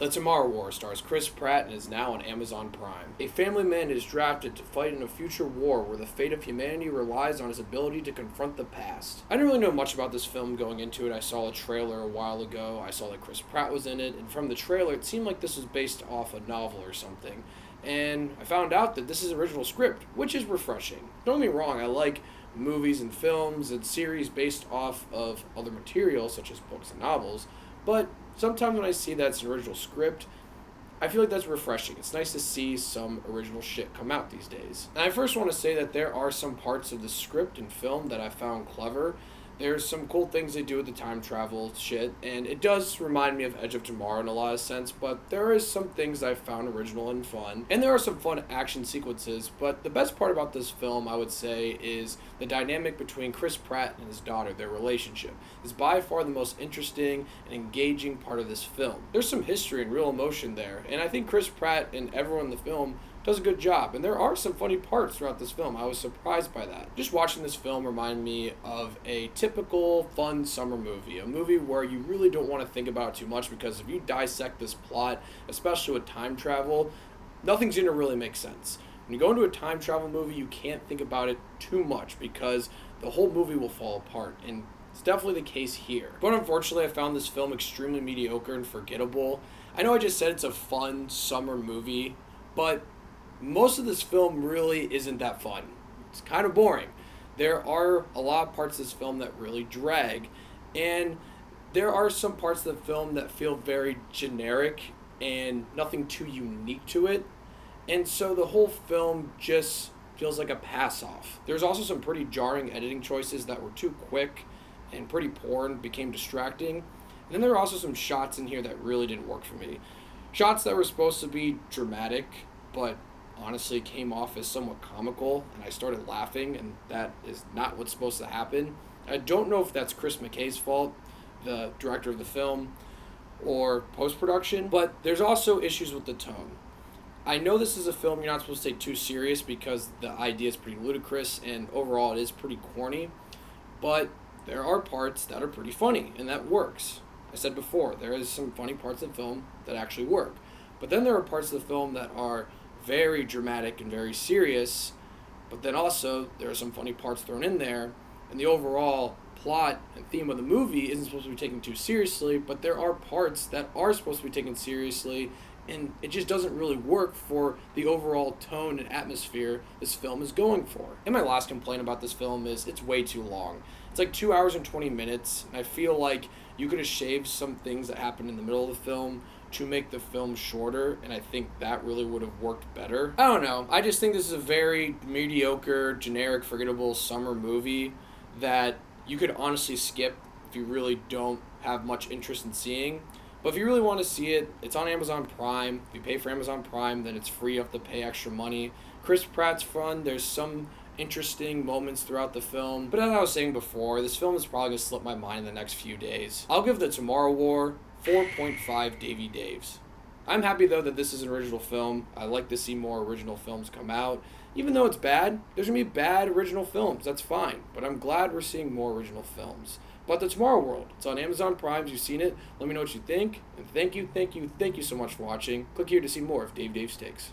The Tomorrow War stars Chris Pratt and is now on Amazon Prime. A family man is drafted to fight in a future war where the fate of humanity relies on his ability to confront the past. I didn't really know much about this film going into it. I saw a trailer a while ago. I saw that Chris Pratt was in it, and from the trailer it seemed like this was based off a novel or something. And I found out that this is original script, which is refreshing. Don't get me wrong, I like movies and films and series based off of other material such as books and novels, but sometimes when I see that's an original script, I feel like that's refreshing. It's nice to see some original shit come out these days. And I first want to say that there are some parts of the script and film that I found clever. There's some cool things they do with the time travel shit, and it does remind me of Edge of Tomorrow in a lot of sense, but there is some things I found original and fun. And there are some fun action sequences, but the best part about this film, I would say, is the dynamic between Chris Pratt and his daughter, their relationship, is by far the most interesting and engaging part of this film. There's some history and real emotion there, and I think Chris Pratt and everyone in the film does a good job, and there are some funny parts throughout this film. I was surprised by that. Just watching this film reminded me of a typical fun summer movie, a movie where you really don't want to think about it too much, because if you dissect this plot, especially with time travel, nothing's going to really make sense. When you go into a time travel movie, you can't think about it too much because the whole movie will fall apart, and it's definitely the case here. But unfortunately, I found this film extremely mediocre and forgettable. I know I just said it's a fun summer movie, but most of this film really isn't that fun. It's kind of boring. There are a lot of parts of this film that really drag, and there are some parts of the film that feel very generic and nothing too unique to it, and so the whole film just feels like a pass-off. There's also some pretty jarring editing choices that were too quick and pretty poor and became distracting, and then there are also some shots in here that really didn't work for me. Shots that were supposed to be dramatic, but honestly came off as somewhat comical, and I started laughing, and that is not what's supposed to happen. I don't know if that's Chris McKay's fault, the director of the film, or post-production, but there's also issues with the tone. I know this is a film you're not supposed to take too serious because the idea is pretty ludicrous, and overall it is pretty corny, but there are parts that are pretty funny, and that works. I said before, there is some funny parts of the film that actually work, but then there are parts of the film that are very dramatic and very serious, but then also there are some funny parts thrown in there, and the overall plot and theme of the movie isn't supposed to be taken too seriously, but there are parts that are supposed to be taken seriously, and it just doesn't really work for the overall tone and atmosphere this film is going for. And my last complaint about this film is it's way too long. It's like 2 hours and 20 minutes, and I feel like you could have shaved some things that happened in the middle of the film to make the film shorter, and I think that really would have worked better. I don't know. I just think this is a very mediocre, generic, forgettable summer movie that you could honestly skip if you really don't have much interest in seeing. But if you really want to see it, it's on Amazon Prime. If you pay for Amazon Prime, then it's free. You have to pay extra money. Chris Pratt's fun. There's some interesting moments throughout the film. But as I was saying before, this film is probably going to slip my mind in the next few days. I'll give The Tomorrow War 4.5 Davy Daves. I'm happy though that this is an original film. I like to see more original films come out. Even though it's bad, there's going to be bad original films. That's fine. But I'm glad we're seeing more original films. But The Tomorrow World, it's on Amazon Prime. You've seen it. Let me know what you think. And thank you so much for watching. Click here to see more of Dave Dave's Takes.